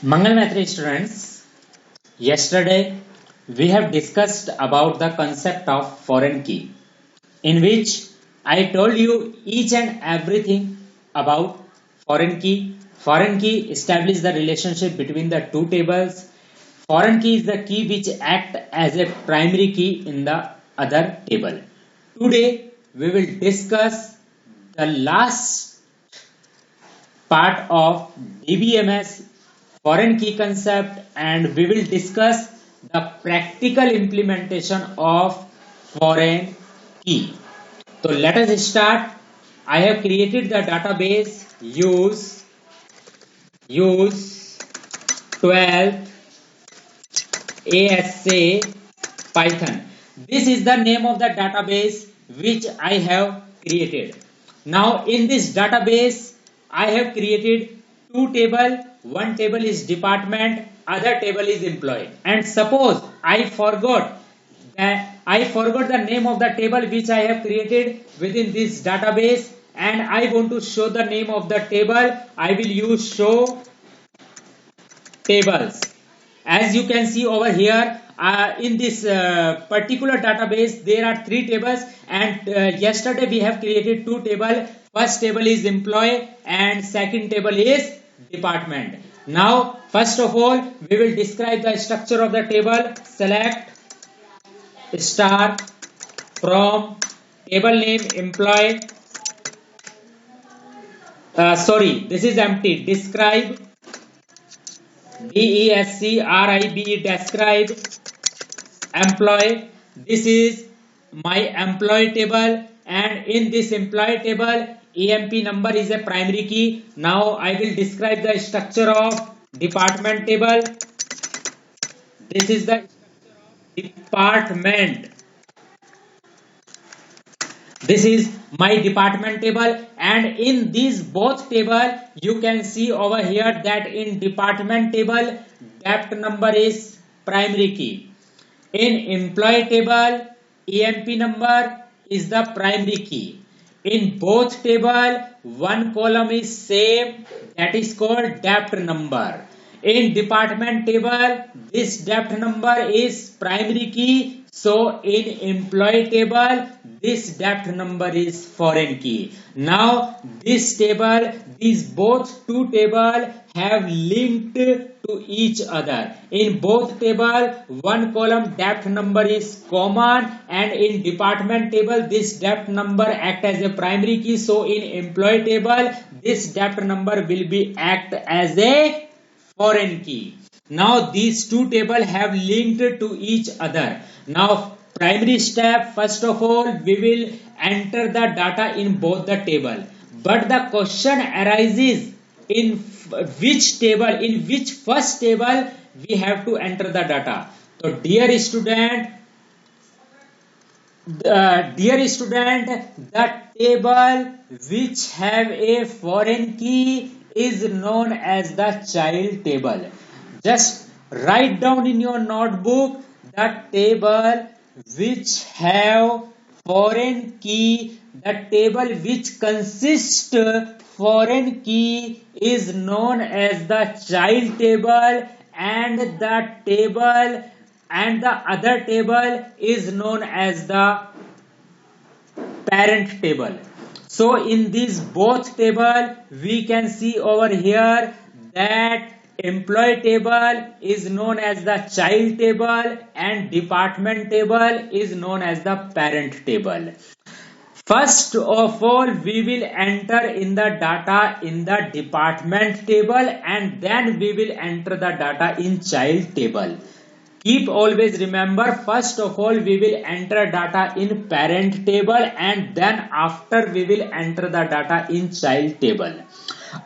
Mangal Maitri students, yesterday we have discussed about the concept of foreign key, in which I told you each and everything about foreign key. Foreign key establishes the relationship between the two tables. Foreign key is the key which act as a primary key in the other table. Today we will discuss the last part of DBMS foreign key concept, and we will discuss the practical implementation of foreign key. So let us start. I have created the database use 12 ASA Python. This is the name of the database which I have created. Now in this database I have created two table. One table is department, other table is employee. And suppose I forgot the name of the table which I have created within this database, and I want to show the name of the table. I will use show tables. As you can see over here, in this particular database there are three tables, and yesterday we have created two tables. First table is employee and second table is department. Now first of all we will describe the structure of the table. Select star from table name employee, sorry, this is empty. Describe, DESCRIB, describe employee. This is my employee table, and in this employee table EMP number is a primary key. Now I will describe the structure of department table. This is the department. This is my department table, and in these both table you can see over here that in department table depth number is primary key. In employee table EMP number is the primary key. In both table one column is same, that is called depth number. In department table this depth number is primary key, so in employee table this depth number is foreign key. Now this table, these both two table have linked to each other. In both table one column depth number is common, and in department table this depth number act as a primary key, so in employee table this depth number will be act as a foreign key. Now these two tables have linked to each other. Now primary step, first of all we will enter the data in both the table, but the question arises in which table, in which first table we have to enter the data. So dear student, the table which have a foreign key is known as the child table. Just write down in your notebook the table which have foreign key. The table which consists foreign key is known as the child table, and the table and the other table is known as the parent table. So in these both table we can see over here that employee table is known as the child table and department table is known as the parent table. First of all we will enter in the data in the department table, and then we will enter the data in child table. Keep always remember, first of all we will enter data in parent table, and then after we will enter the data in child table.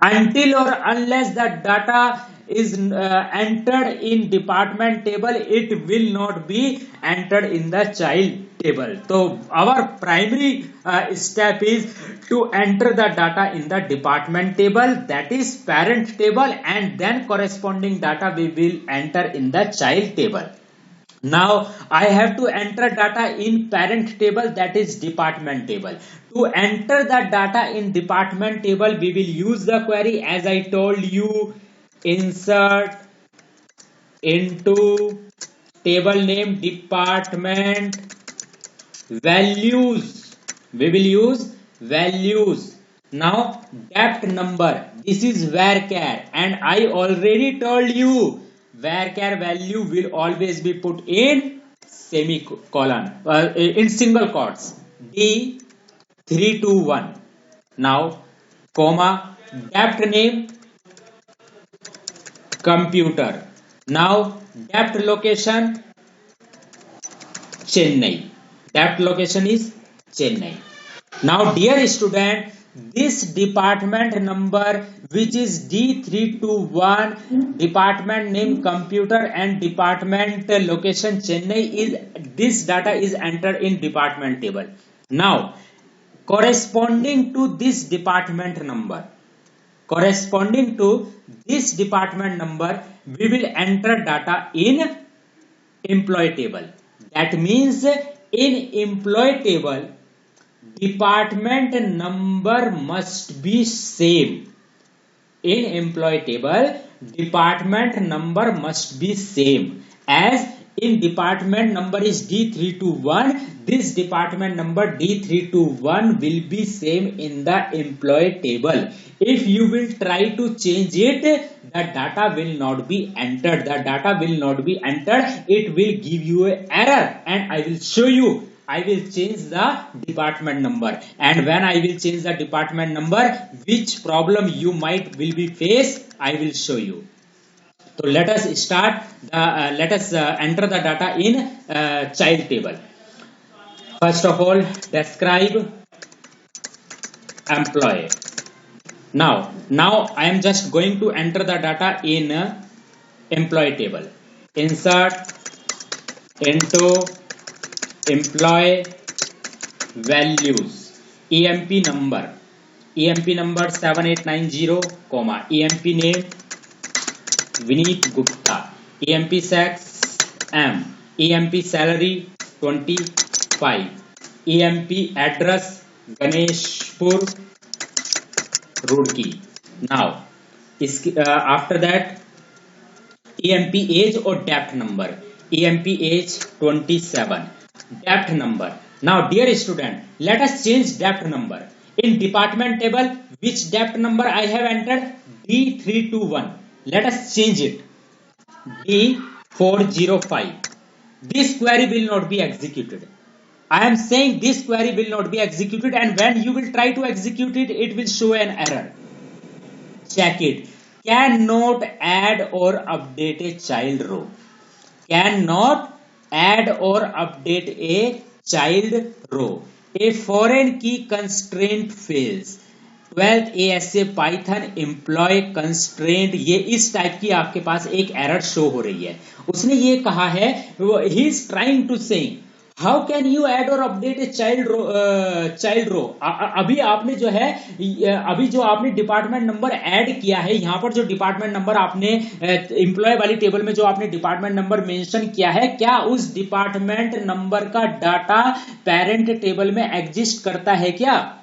Until or unless the data is entered in department table, it will not be entered in the child table. So our primary step is to enter the data in the department table, that is parent table, and then corresponding data we will enter in the child table. Now I have to enter data in parent table, that is department table. To enter the data in department table we will use the query as I told you, insert into table name department values. We will use values. Now depth number, this is varchar, and I already told you varchar value will always be put in semicolon, in single quotes, D321. Now comma, depth name computer. Now depth location Chennai. Depth location is Chennai. Now dear student, this department number which is D321, department name computer and department location Chennai, is this data is entered in department table. Now corresponding to this department number, we will enter data in employee table. That means in employee table department number must be same. In employee table department number must be same. As in department number is D321, this department number D321 will be same in the employee table. If you will try to change it, the data will not be entered. It will give you an error, and I will show you. I will change the department number, and when I will change the department number, which problem you will be faced, I will show you. So let us start. Let us enter the data in child table. First of all, describe employee. Now I am just going to enter the data in employee table. Insert into employee values, EMP number 7890, EMP name Vineet Gupta, EMP sex M, EMP salary 25, EMP address Ganeshpur, Roorkee. Now after that EMP age or depth number, EMP age 27, depth number. Now dear student, let us change depth number. In department table, which depth number I have entered? D321. Let us change it, D405. This query will not be executed. I am saying this query will not be executed, and when you will try to execute it, it will show an error. Check it. Cannot add or update a child row. Cannot add or update a child row. A foreign key constraint fails. 12th ASA Python employee constraint, ये इस type की आपके पास एक error show हो रही है. उसने ये कहा है, he is trying to say how can you add or update a child row. अभी आपने जो है, अभी जो आपने डिपार्टमेंट नंबर ऐड किया है, यहाँ पर जो डिपार्टमेंट नंबर आपने एम्प्लॉय वाली टेबल में जो आपने डिपार्टमेंट नंबर मेंशन किया है, क्या उस डिपार्टमेंट नंबर का डाटा पेरेंट टेबल में एग्जिस्ट करता है क्या?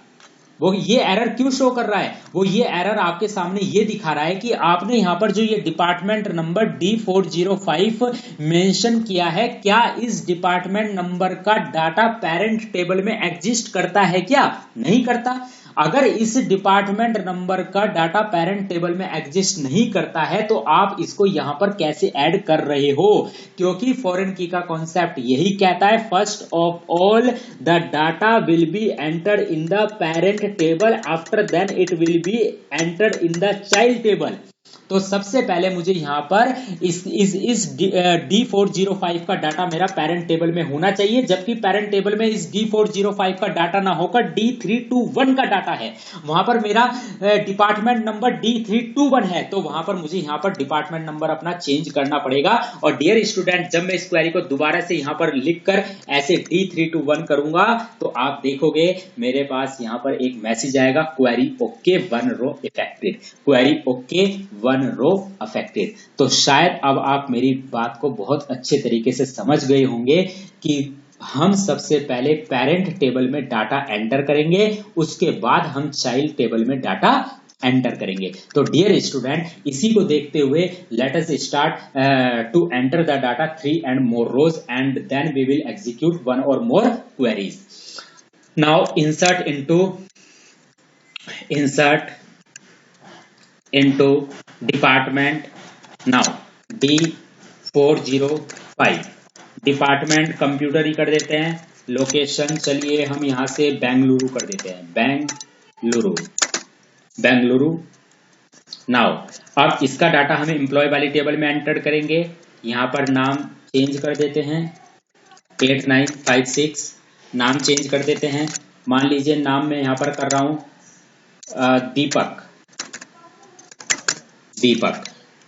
वो ये एरर क्यों शो कर रहा है? वो ये एरर आपके सामने ये दिखा रहा है कि आपने यहाँ पर जो ये डिपार्टमेंट नंबर D405 मेंशन किया है, क्या इस डिपार्टमेंट नंबर का डाटा पेरेंट टेबल में एग्जिस्ट करता है क्या? नहीं करता. अगर इस डिपार्टमेंट नंबर का डाटा पेरेंट टेबल में एग्जिस्ट नहीं करता है, तो आप इसको यहां पर कैसे ऐड कर रहे हो? क्योंकि फॉरेन की का कॉन्सेप्ट यही कहता है, first of all the data will be entered in the parent table, after then it will be entered in the child table. तो सबसे पहले मुझे यहां पर इस D405 का डाटा मेरा पेरेंट टेबल में होना चाहिए, जबकि पेरेंट टेबल में इस D405 का डाटा ना होकर D321 का डाटा है. वहां पर मेरा डिपार्टमेंट नंबर D321 है, तो वहां पर मुझे यहां पर डिपार्टमेंट नंबर अपना चेंज करना पड़ेगा. और डियर स्टूडेंट, जब मैं इस क्वेरी को दोबारा से यहां पर लिखकर ऐसे D321 करूंगा, तो आप देखोगे मेरे पास यहां पर एक मैसेज आएगा, query okay 1 row affected, query okay 1 row affected. तो शायद अब आप मेरी बात को बहुत अच्छे तरीके से समझ गए होंगे कि हम सबसे पहले पेरेंट टेबल में डाटा एंटर करेंगे, उसके बाद हम चाइल्ड टेबल में डाटा एंटर करेंगे। तो डियर स्टूडेंट, इसी को देखते हुए let us start to enter the data 3 and more rows and then we will execute one or more queries. Now insert into department. Now D405 department computer ही कर देते हैं। लोकेशन चलिए हम यहां से बेंगलुरु कर देते हैं, बेंगलुरु। नाउ अब इसका डाटा हमें एम्प्लॉय वाली टेबल में एंटर करेंगे। यहां पर नाम चेंज कर देते हैं, 8956 नाम चेंज कर देते हैं। मान लीजिए नाम मैं यहां पर कर रहा हूं दीपक,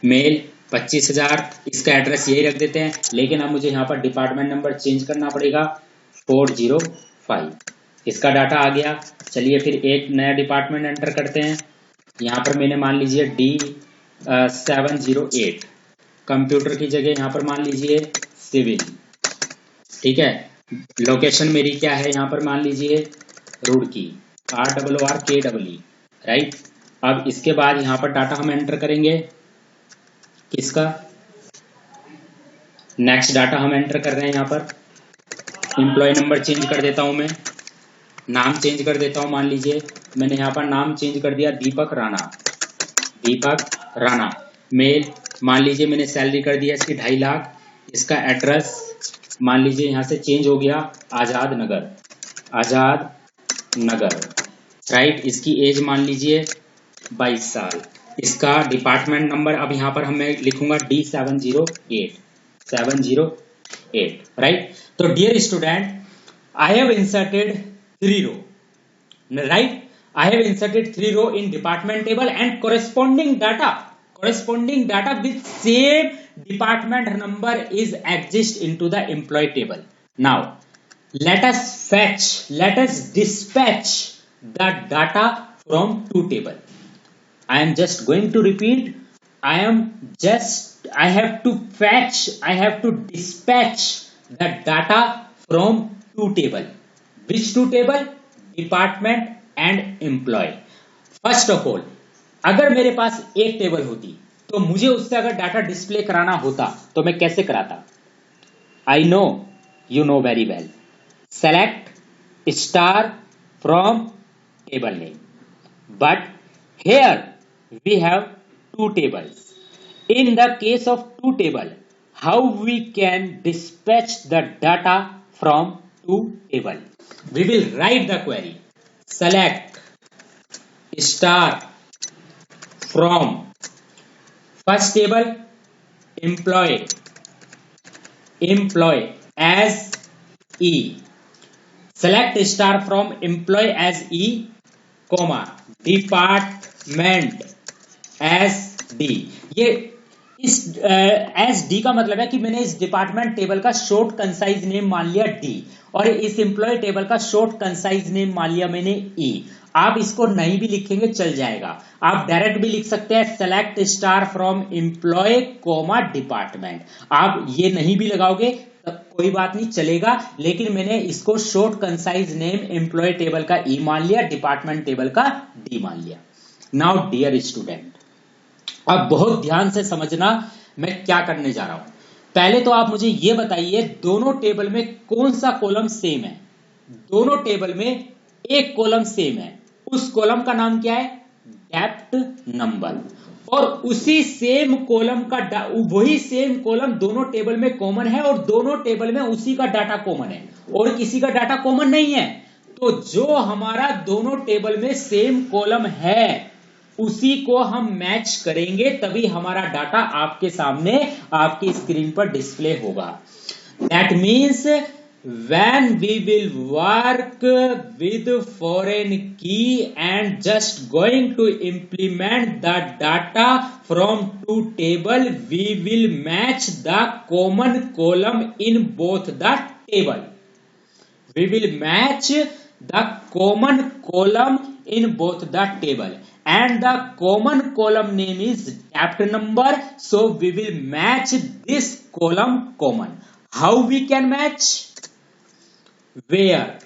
मेल 25,000, इसका एड्रेस यही रख देते हैं। लेकिन अब मुझे यहाँ पर डिपार्टमेंट नंबर चेंज करना पड़ेगा, 405। इसका डाटा आ गया। चलिए फिर एक नया डिपार्टमेंट एंटर करते हैं। यहाँ पर मैंने मान लीजिए D708, कंप्यूटर की जगह यहाँ पर मान लीजिए सिविल, ठीक है। लोकेशन मेरी क्या है, यहाँ पर मान लीजिए रुड़की, RRRKE, राइट। अब इसके बाद यहाँ पर डाटा हम एंटर करेंगे किसका, नेक्स्ट डाटा हम एंटर कर रहे हैं। यहाँ पर एम्प्लॉय नंबर चेंज कर देता हूं, मैं नाम चेंज कर देता हूं। मान लीजिए मैंने यहाँ पर नाम चेंज कर दिया दीपक राणा। मेल मान लीजिए मैंने सैलरी कर दिया इसकी 2.5 लाख। इसका एड्रेस मान लीजिए यहाँ से चेंज हो गया आजाद नगर, राइट। इसकी एज मान लीजिए 22 साल। इसका डिपार्टमेंट नंबर अब यहाँ पर मैं लिखूंगा D708, राइट। तो dear student, I have inserted 3 row, right? I have inserted 3 row in department table and corresponding data with same department number is exist into the employee table. Now let us dispatch the data from 2 table. I am just going to repeat. I have to dispatch the data from 2 table. Which 2 table? Department and employ. First of all, अगर मेरे पास एक table होती तो मुझे उससे अगर data display कराना होता तो मैं कैसे कराता? I know, you know very well, select star from table name, but here we have 2 tables. In the case of 2 table, how we can dispatch the data from 2 table? We will write the query, select star from first table employee as E, select star from employee as E, comma department as D। ये इस S D का मतलब है कि मैंने इस department table का short concise name मान लिया डी और इस एम्प्लॉय टेबल का शॉर्ट कंसाइज नेम मान लिया मैंने ई। आप इसको नहीं भी लिखेंगे चल जाएगा, आप डायरेक्ट भी लिख सकते हैं select star from employ comma department. आप ये नहीं भी लगाओगे तब कोई बात नहीं चलेगा, लेकिन मैंने इसको short concise name employ table का ई मान लिया, डिपार्टमेंट टेबल का डी मान लिया। नाउ डियर स्टूडेंट, अब बहुत ध्यान से समझना मैं क्या करने जा रहा हूं। पहले तो आप मुझे यह बताइए दोनों टेबल में कौन सा कॉलम सेम है? दोनों टेबल में एक कॉलम सेम है, उस कॉलम का नाम क्या है? Depth number. और उसी सेम कॉलम का वही सेम कॉलम दोनों टेबल में कॉमन है और दोनों टेबल में उसी का डाटा कॉमन है और किसी का डाटा कॉमन नहीं है। तो जो हमारा दोनों टेबल में सेम कॉलम है उसी को हम मैच करेंगे, तभी हमारा डाटा आपके सामने आपकी स्क्रीन पर डिस्प्ले होगा। That means when we will work with foreign key and just going to implement the data from 2 table, we will match the common column in both the table. We will match the common column in both the table and the common column name is depth number, so we will match this column common. How we can match? Where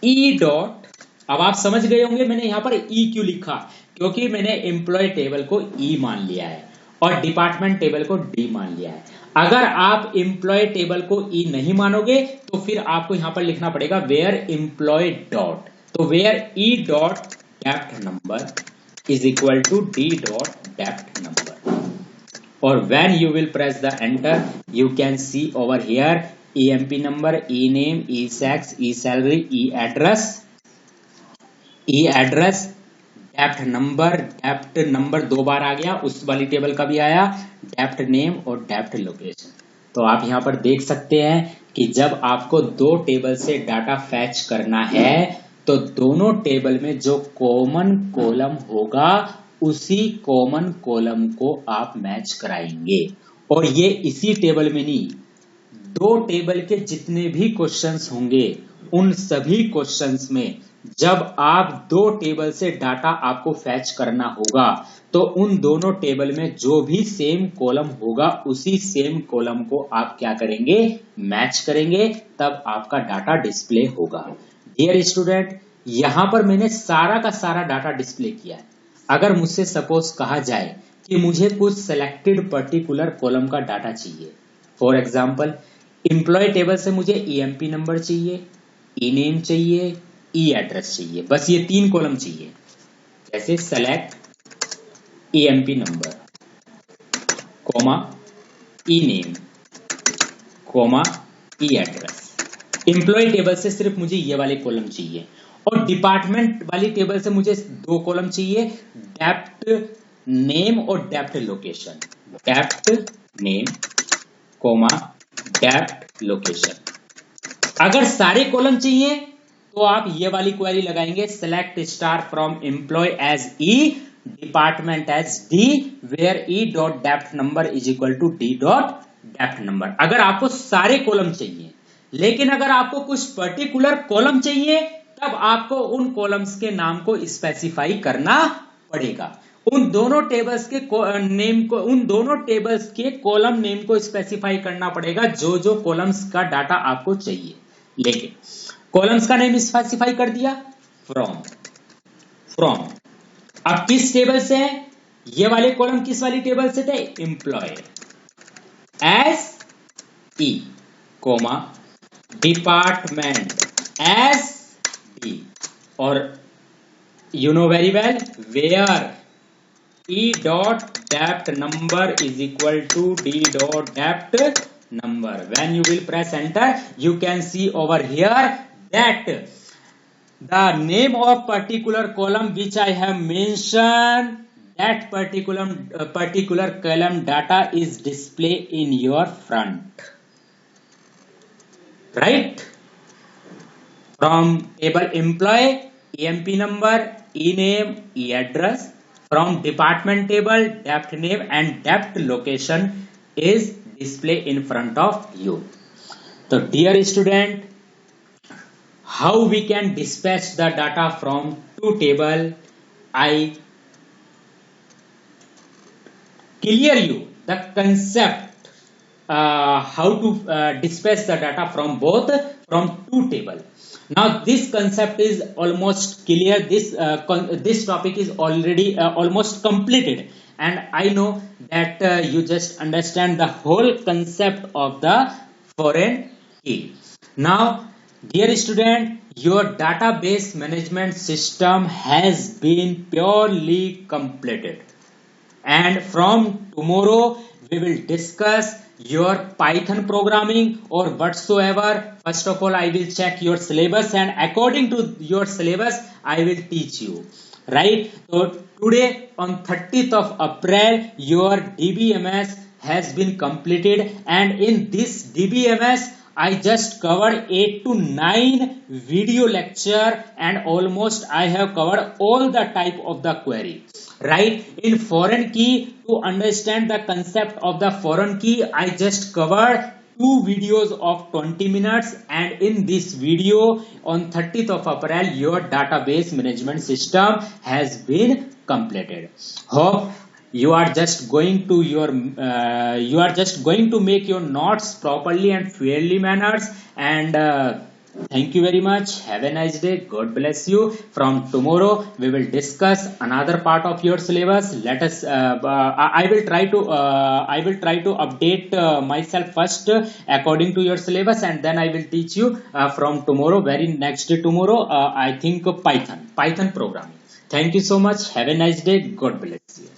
E dot अब आप समझ गए होंगे मैंने यहाँ पर ई क्यों लिखा, क्योंकि मैंने एम्प्लॉय टेबल को ई मान लिया है और डिपार्टमेंट टेबल को डी मान लिया है। अगर आप एम्प्लॉय टेबल को ई नहीं मानोगे तो फिर आपको यहां पर लिखना पड़ेगा वेयर एम्प्लॉय डॉट, तो where E dot dept number is equal to D dot dept number, और when you will press the enter you can see over here EMP number, E name, E sex, E salary, E address, dept number 2 बार आ गया, उस वाली table का भी आया, dept name और डेप्थ लोकेशन। तो आप यहां पर देख सकते हैं कि जब आपको 2 टेबल से डाटा फैच करना है तो दोनों टेबल में जो कॉमन कॉलम होगा उसी कॉमन कॉलम को आप मैच कराएंगे। और ये इसी टेबल में नहीं, 2 टेबल के जितने भी क्वेश्चंस होंगे उन सभी क्वेश्चंस में जब आप 2 टेबल से डाटा आपको फैच करना होगा तो उन दोनों टेबल में जो भी सेम कॉलम होगा उसी सेम कॉलम को आप क्या करेंगे, मैच करेंगे, तब आपका डाटा डिस्प्ले होगा। डियर स्टूडेंट, यहां पर मैंने सारा का सारा डाटा डिस्प्ले किया है। अगर मुझसे सपोज कहा जाए कि मुझे कुछ सेलेक्टेड पर्टिकुलर कॉलम का डाटा चाहिए, फॉर एग्जाम्पल एम्प्लॉय टेबल से मुझे EMP नंबर चाहिए, ई नेम चाहिए, ई एड्रेस चाहिए, बस ये 3 कॉलम चाहिए। जैसे सेलेक्ट EMP नंबर, कोमा ई नेम, कोमा ई एड्रेस। एम्प्लॉय टेबल से सिर्फ मुझे ये वाले कॉलम चाहिए, और डिपार्टमेंट वाली टेबल से मुझे 2 कॉलम चाहिए, डेप्थ नेम और dept location, dept name comma dept location. अगर सारे कॉलम चाहिए तो आप ये वाली क्वेरी लगाएंगे, select star from employ as E, department as D, where E dot dept number is equal to D dot dept number. अगर आपको सारे कॉलम चाहिए, लेकिन अगर आपको कुछ पर्टिकुलर कॉलम चाहिए तब आपको उन कॉलम्स के नाम को स्पेसिफाई करना पड़ेगा। उन दोनों टेबल्स के कॉलम नेम को स्पेसिफाई करना पड़ेगा जो जो कॉलम्स का डाटा आपको चाहिए। लेकिन कॉलम्स का नेम स्पेसिफाई कर दिया, फ्रॉम। अब किस टेबल से है ये वाले कॉलम, किस वाली टेबल से थे, employ as E comma department as D, और you know very well where e dot depth number is equal to d dot depth number. When you will press enter you can see over here that the name of particular column which I have mentioned, that particular column data is displayed in your front, right? From table employee, EMP number, e name, e address. From department table, depth name and depth location is displayed in front of you. So dear student, how we can dispatch the data from 2 table? I clear you the concept how to dispatch the data from 2 table. Now this concept is almost clear. This topic is already almost completed, and I know that you just understand the whole concept of the foreign key. Now dear student, your database management system has been purely completed, and from tomorrow we will discuss your Python programming or whatsoever. First of all I will check your syllabus, and according to your syllabus I will teach you, right? So today on 30th of April your DBMS has been completed, and in this DBMS I just covered 8 to 9 video lecture, and almost I have covered all the type of the query, right? In foreign key, to understand the concept of the foreign key I just covered 2 videos of 20 minutes, and in this video on 30th of April your database management system has been completed. Hope you are just going to make your notes properly and fairly manners, and Thank you very much. Have a nice day. God bless you. From tomorrow, we will discuss another part of your syllabus. Let us. I will try to update myself first according to your syllabus, and then I will teach you from tomorrow. Very next day tomorrow. I think Python programming. Thank you so much. Have a nice day. God bless you.